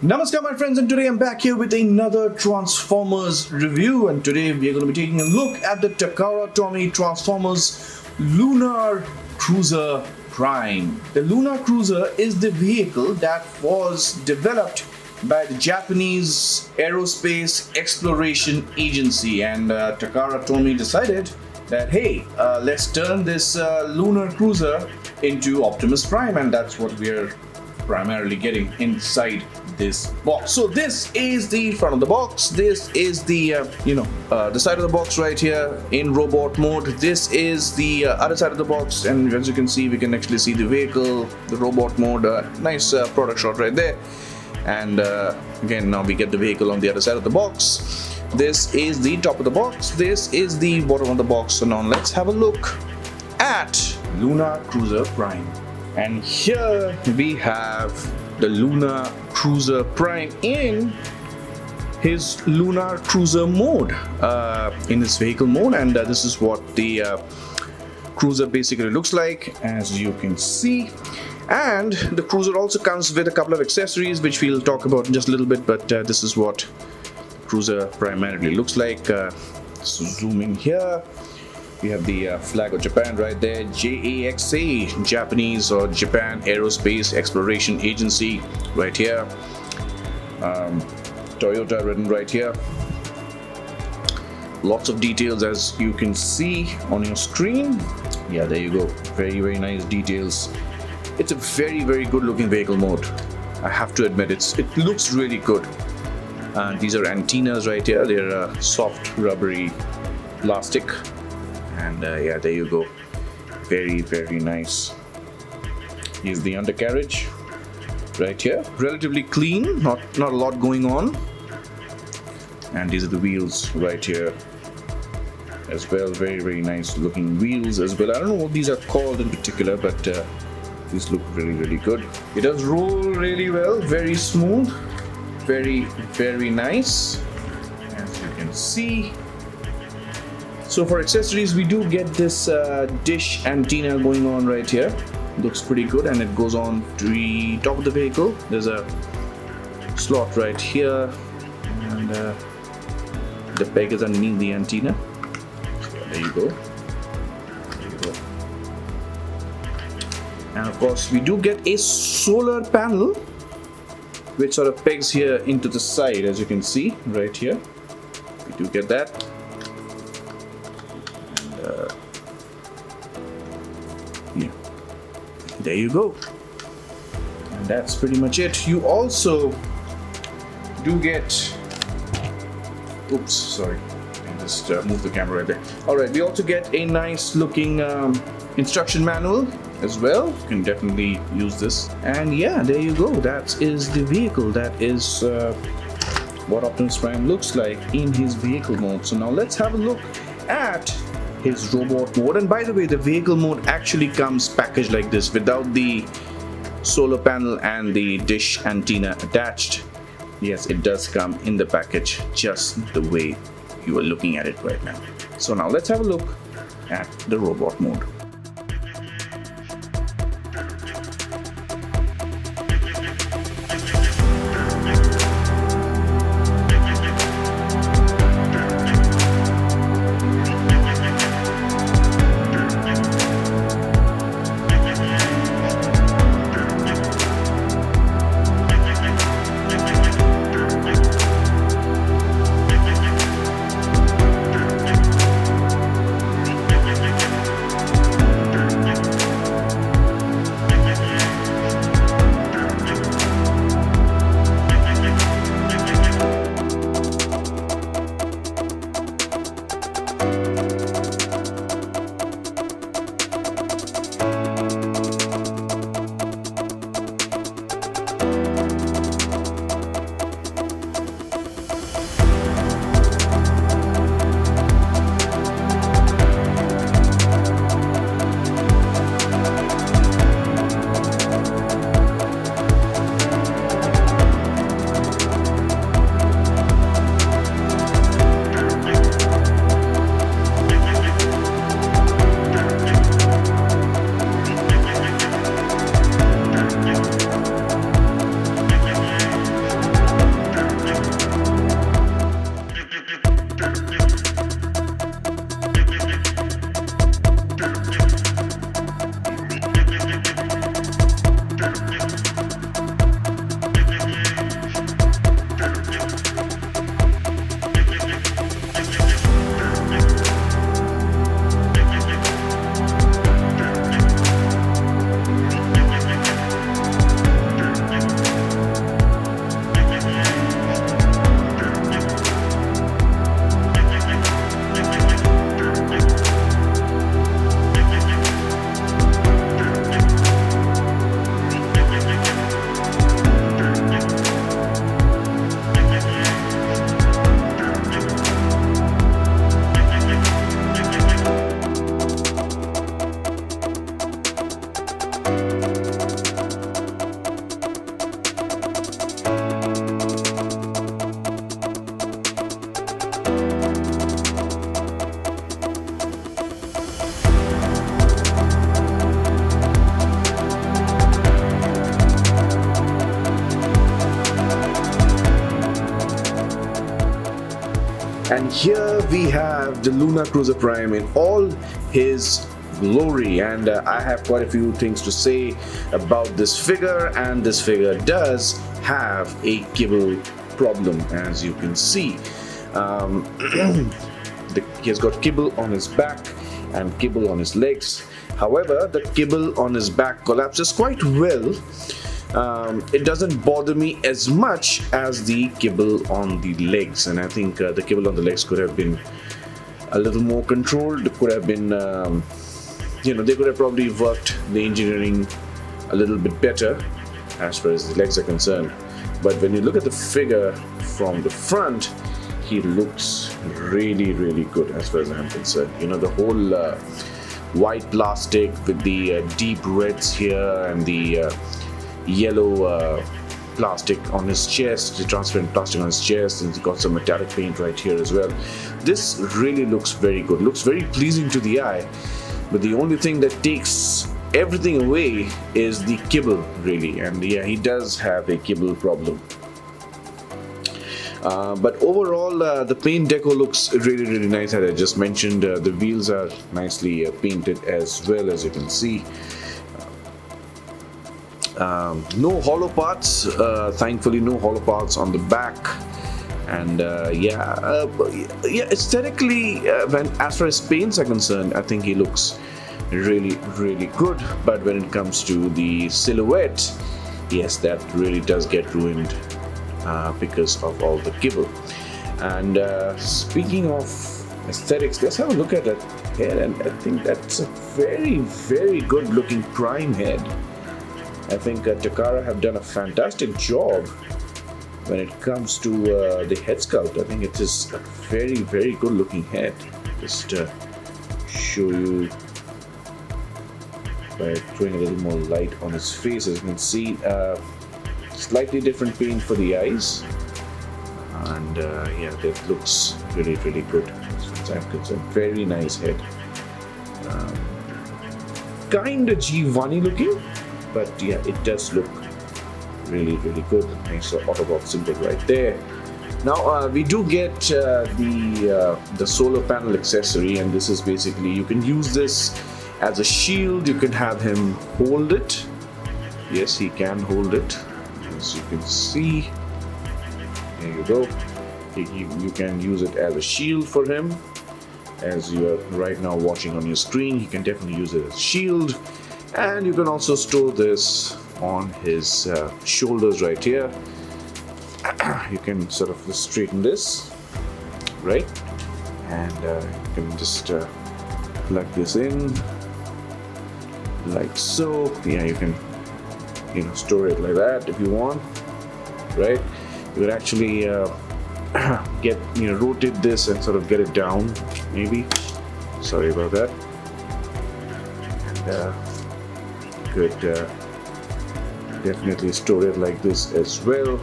Namaskar my friends, and today I'm back here with another Transformers review, and today we are going to be taking a look at the Takara Tomy Transformers Lunar Cruiser Prime. The Lunar Cruiser is the vehicle that was developed by the Japanese Aerospace Exploration Agency, and Takara Tomy decided that hey, let's turn this Lunar Cruiser into Optimus Prime, and that's what we're primarily getting inside this box. So this is the front of the box. This is the the side of the box right here in robot mode. This is the other side of the box, and as you can see, we can actually see the vehicle, the robot mode. Nice product shot right there. And again, now we get the vehicle on the other side of the box. This is the top of the box. This is the bottom of the box. So now let's have a look at Lunar Cruiser Prime. And here we have the Lunar Cruiser Prime in his Lunar Cruiser mode, in his vehicle mode, and this is what the cruiser basically looks like, as you can see. And the cruiser also comes with a couple of accessories which we'll talk about in just a little bit, but this is what cruiser primarily looks like. So zooming here, we have the flag of Japan right there, JAXA, Japanese or Japan Aerospace Exploration Agency right here. Toyota written right here. Lots of details as you can see on your screen. Yeah, there you go. Very nice details. It's a very good looking vehicle mode. I have to admit, it looks really good. These are antennas right here. They're soft rubbery plastic. And yeah, there you go. Very nice. Here's the undercarriage right here. Relatively clean, not a lot going on. And these are the wheels right here as well. Very nice looking wheels as well. I don't know what these are called in particular, but these look really good. It does roll really well, very smooth, very nice, as you can see. So for accessories, we do get this dish antenna going on right here. Looks pretty good, and it goes on to the top of the vehicle. There's a slot right here, and the peg is underneath the antenna. So there you go. And of course, we do get a solar panel, which sort of pegs here into the side, as you can see right here. We do get that. Yeah, there you go, and that's pretty much it. You also do get, oops, sorry, I just moved the camera right there. Alright, we also get a nice looking instruction manual as well. You can definitely use this, and yeah, there you go. That is the vehicle. That is what Optimus Prime looks like in his vehicle mode. So now let's have a look at his robot mode. And by the way, the vehicle mode actually comes packaged like this, without the solar panel and the dish antenna attached. Yes, it does come in the package just the way you are looking at it right now. So now let's have a look at the robot mode. And here we have the Lunar Cruiser Prime in all his glory, and I have quite a few things to say about this figure. And this figure does have a kibble problem, as you can see. He has got kibble on his back and kibble on his legs. However, the kibble on his back collapses quite well. It doesn't bother me as much as the kibble on the legs, and I think the kibble on the legs could have been a little more controlled. It could have been, they could have probably worked the engineering a little bit better as far as the legs are concerned. But when you look at the figure from the front, he looks really, really good as far as I'm concerned. The whole white plastic with the deep reds here and the yellow plastic on his chest, the transparent plastic on his chest, and he's got some metallic paint right here as well. This really looks very good, looks very pleasing to the eye, but the only thing that takes everything away is the kibble, really. And yeah, he does have a kibble problem. But overall, the paint deco looks really, really nice. As I just mentioned, the wheels are nicely painted as well, as you can see. No hollow parts, thankfully no hollow parts on the back. And aesthetically, as far as paints are concerned, I think he looks really, really good. But when it comes to the silhouette, yes, that really does get ruined because of all the kibble. And speaking of aesthetics, let's have a look at that head, and I think that's a very, very good looking Prime head. I think Takara have done a fantastic job when it comes to the head sculpt. I think it is a very, very good looking head. Just show you by throwing a little more light on his face. As you can see, slightly different paint for the eyes, and yeah, that looks really, really good as far as I'm concerned. Very nice head, kinda G1-y looking, but yeah, it does look really, really good. Nice Autobot symbol right there. Now we do get the solar panel accessory, and this is basically, you can use this as a shield. You can have him hold it. Yes, he can hold it, as you can see. There you go. You can use it as a shield for him, as you are right now watching on your screen. You can definitely use it as a shield, and you can also store this on his shoulders right here. You can sort of just straighten this, right, and you can just plug this in like so. Yeah, you can store it like that if you want, right? You could actually rotate this and sort of get it down, maybe. Sorry about that. And could definitely store it like this as well.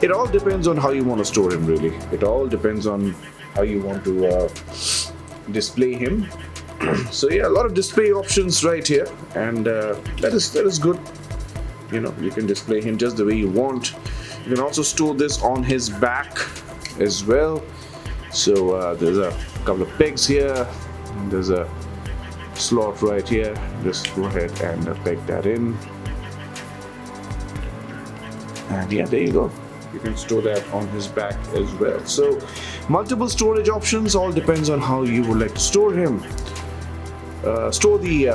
It all depends on how you want to store him, really. It all depends on how you want to display him. So yeah, a lot of display options right here, and that is good. You can display him just the way you want. You can also store this on his back as well. So there's a couple of pegs here, and there's a slot right here. Just go ahead and peg that in, and yeah, there you go. You can store that on his back as well. So multiple storage options, all depends on how you would like to store him. Store the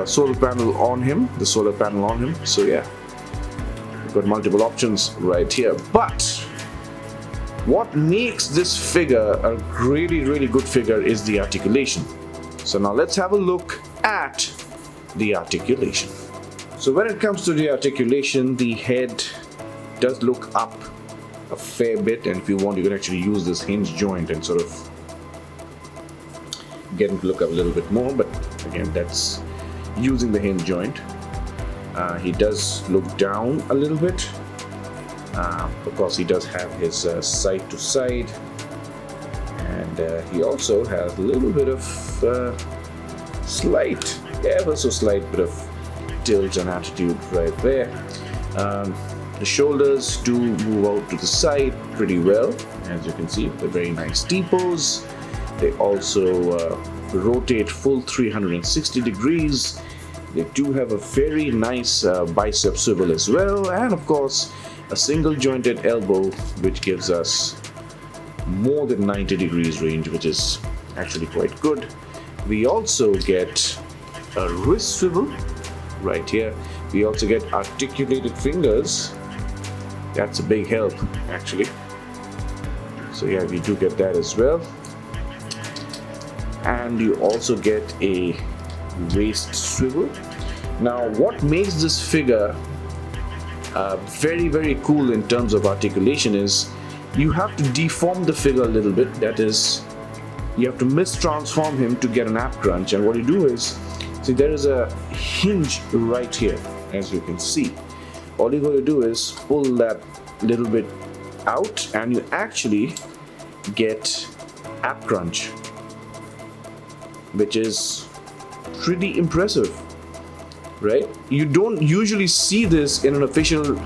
solar panel on him, So yeah, you've got multiple options right here. But what makes this figure a really, really good figure is the articulation. So now let's have a look at the articulation. So when it comes to the articulation, the head does look up a fair bit, and if you want, you can actually use this hinge joint and sort of get him to look up a little bit more. But again, that's using the hinge joint. He does look down a little bit because he does have his side to side, and he also has a little bit of ever so slight bit of tilt and attitude right there. The shoulders do move out to the side pretty well, as you can see. They're very nice T-pose. They also rotate full 360 degrees. They do have a very nice bicep swivel as well, and of course a single jointed elbow, which gives us more than 90 degrees range, which is actually quite good. We also get a wrist swivel right here. We also get articulated fingers. That's a big help actually. So yeah, we do get that as well. And you also get a waist swivel. Now what makes this figure very cool in terms of articulation is you have to deform the figure a little bit. That is, you have to mistransform him to get an ab crunch, and what you do is, see, there is a hinge right here, as you can see. All you're going to do is pull that little bit out and you actually get ab crunch, which is pretty impressive, right? You don't usually see this in an official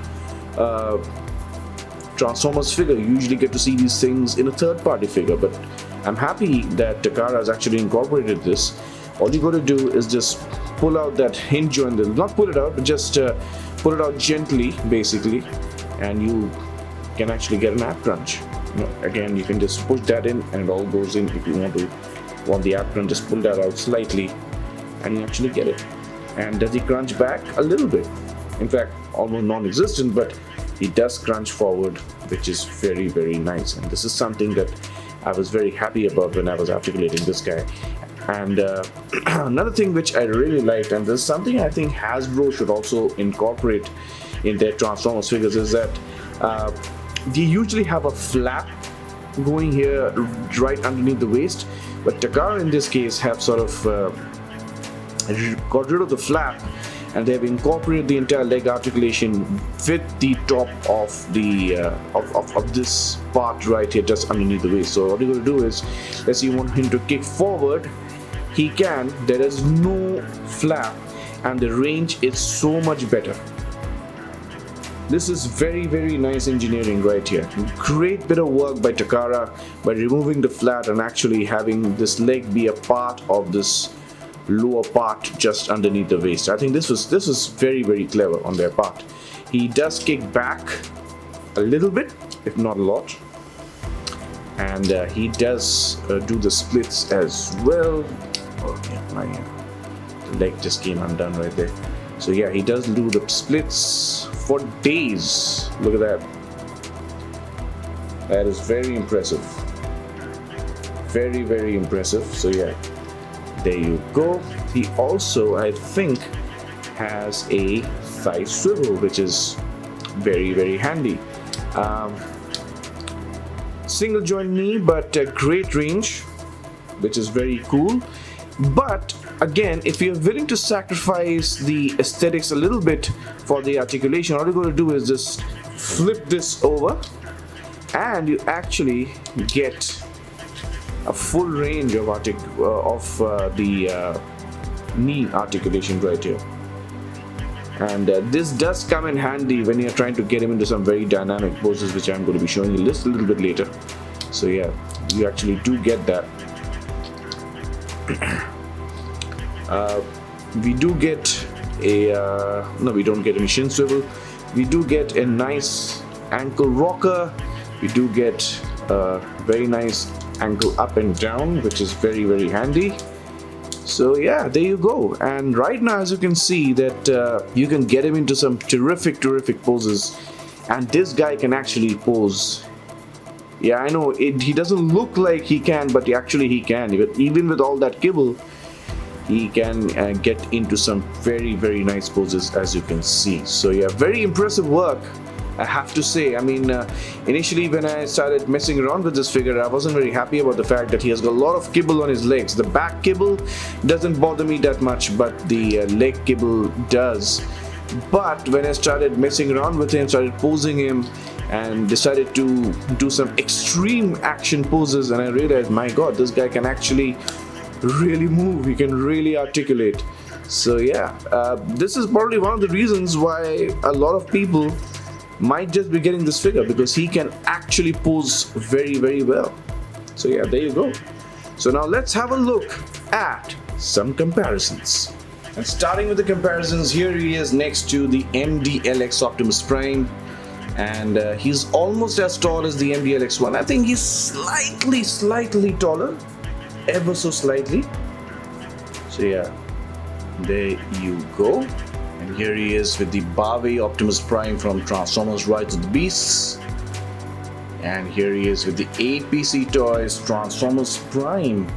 Transformers figure. You usually get to see these things in a third-party figure, but I'm happy that Takara has actually incorporated this. All you got to do is just pull out that hinge joint, not pull it out, but just pull it out gently, basically, and you can actually get an ab crunch. Again, you can just push that in and it all goes in. If you want the ab crunch, just pull that out slightly and you actually get it. And does he crunch back? A little bit. In fact, almost non-existent, but he does crunch forward, which is very nice. And this is something that I was very happy about when I was articulating this guy. And another thing which I really liked, and this is something I think Hasbro should also incorporate in their Transformers figures, is that they usually have a flap going here right underneath the waist, but Takara in this case have sort of got rid of the flap, and they have incorporated the entire leg articulation with the top of the of this part right here, just underneath the waist. So what you're going to do is, let's say you want him to kick forward, he can. There is no flap, and the range is so much better. This is very nice engineering right here. Great bit of work by Takara by removing the flat and actually having this leg be a part of this lower part just underneath the waist. I think this was very clever on their part. He does kick back a little bit, if not a lot, and he does do the splits as well. Oh yeah, the leg just came undone right there. So yeah, he does do the splits for days. Look at that. That is very impressive. Very impressive. So yeah, there you go. He also, I think, has a thigh swivel, which is very handy. Single joint knee, but great range, which is very cool. But again, if you're willing to sacrifice the aesthetics a little bit for the articulation, all you're going to do is just flip this over and you actually get a full range of the knee articulation right here. And this does come in handy when you're trying to get him into some very dynamic poses, which I'm going to be showing you a little bit later. So yeah, you actually do get that. We do get a no, we don't get any shin swivel. We do get a nice ankle rocker. We do get a very nice ankle up and down, which is very handy. So yeah, there you go. And right now, as you can see, that you can get him into some terrific poses, and this guy can actually pose. Yeah, I know he doesn't look like he can, but actually he can. Even with all that kibble, he can get into some very nice poses, as you can see. So yeah, very impressive work, I have to say. I mean, initially when I started messing around with this figure, I wasn't very happy about the fact that he has got a lot of kibble on his legs. The back kibble doesn't bother me that much, but the leg kibble does. But when I started messing around with him, started posing him, and decided to do some extreme action poses, and I realized, my god, this guy can actually really move, he can really articulate. So yeah, this is probably one of the reasons why a lot of people might just be getting this figure because he can actually pose very, very well. So yeah, there you go. So now let's have a look at some comparisons. And starting with the comparisons, here he is next to the MDLX Optimus Prime, and he's almost as tall as the MDLX1. I think he's slightly taller, ever so slightly. So yeah, there you go. And here he is with the Barbie Optimus Prime from Transformers Rise of the Beasts. And here he is with the APC Toys Transformers Prime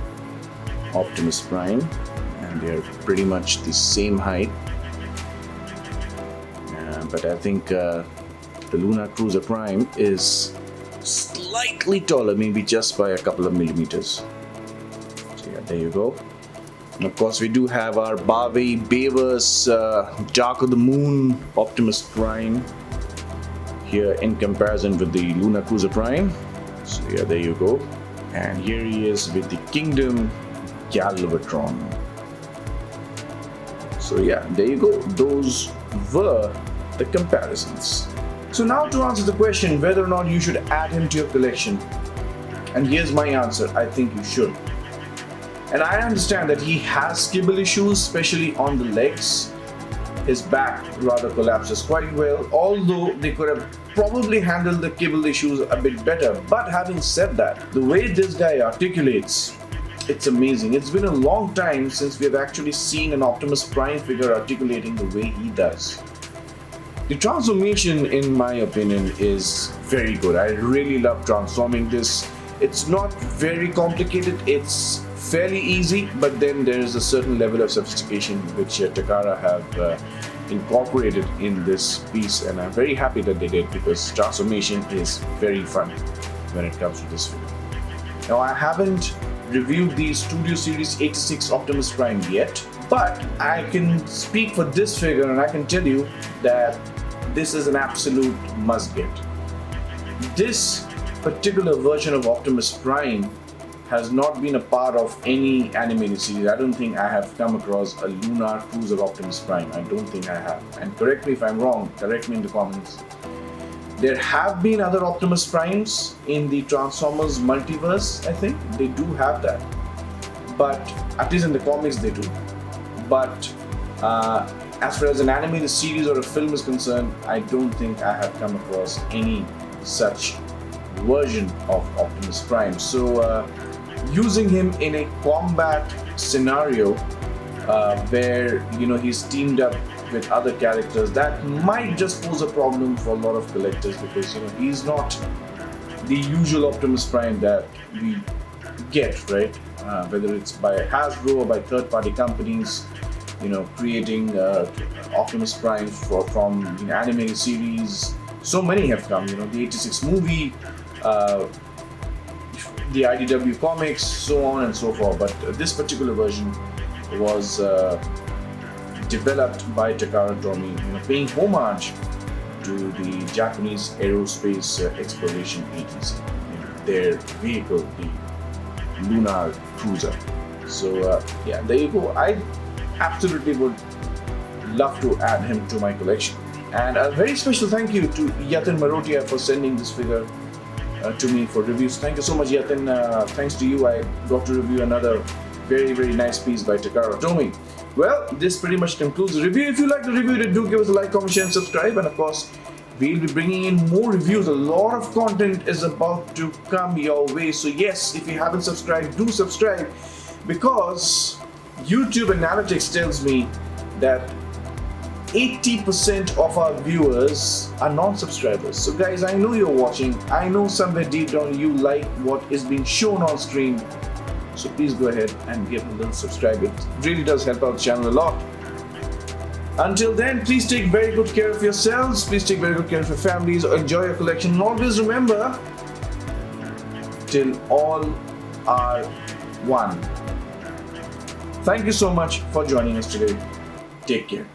Optimus Prime. And they're pretty much the same height. But I think the Lunar Cruiser Prime is slightly taller, maybe just by a couple of millimeters. So yeah, there you go. And of course, we do have our Barbie Beavers Dark of the Moon Optimus Prime here in comparison with the Lunar Cruiser Prime. So yeah, there you go. And here he is with the Kingdom Galvatron. So yeah, there you go. Those were the comparisons. So now to answer the question whether or not you should add him to your collection. And here's my answer. I think you should. And I understand that he has kibble issues, especially on the legs. His back rather collapses quite well, although they could have probably handled the kibble issues a bit better. But having said that, the way this guy articulates, it's amazing. It's been a long time since we have actually seen an Optimus Prime figure articulating the way he does. The transformation, in my opinion, is very good. I really love transforming this. It's not very complicated. It's fairly easy, but then there is a certain level of sophistication which Takara have incorporated in this piece, and I'm very happy that they did, because transformation is very fun when it comes to this figure. Now, I haven't reviewed the Studio Series 86 Optimus Prime yet, but I can speak for this figure and I can tell you that this is an absolute must-get. This particular version of Optimus Prime has not been a part of any animated series. I don't think I have come across a Lunar Cruiser Optimus Prime. I don't think I have. And correct me if I'm wrong, correct me in the comments. There have been other Optimus Primes in the Transformers multiverse, I think. They do have that. But, at least in the comics they do. But, as far as an animated series or a film is concerned, I don't think I have come across any such version of Optimus Prime. So, using him in a combat scenario where he's teamed up with other characters, that might just pose a problem for a lot of collectors, because he's not the usual Optimus Prime that we get, right? Whether it's by Hasbro or by third-party companies, creating Optimus Prime from animated series. So many have come. The 86 movie, the IDW comics, so on and so forth. But this particular version was developed by Takara Tomy, paying homage to the Japanese aerospace exploration agency, their vehicle, the Lunar Cruiser. So yeah, there you go. I absolutely would love to add him to my collection. And a very special thank you to Yatin Marotia for sending this figure to me for reviews. Thank you so much, Yatin. Thanks to you, I got to review another very, very nice piece by Takara Tomy. Well, this pretty much concludes the review. If you like the review, then do give us a like, comment, share, and subscribe. And of course, we'll be bringing in more reviews. A lot of content is about to come your way. So yes, if you haven't subscribed, do subscribe, because YouTube Analytics tells me that 80% of our viewers are non-subscribers. So guys, I know you're watching. I know somewhere deep down you like what is being shown on screen. So please go ahead and give a little subscribe. It really does help out the channel a lot. Until then, please take very good care of yourselves. Please take very good care of your families. Enjoy your collection. And always remember, till all are one. Thank you so much for joining us today. Take care.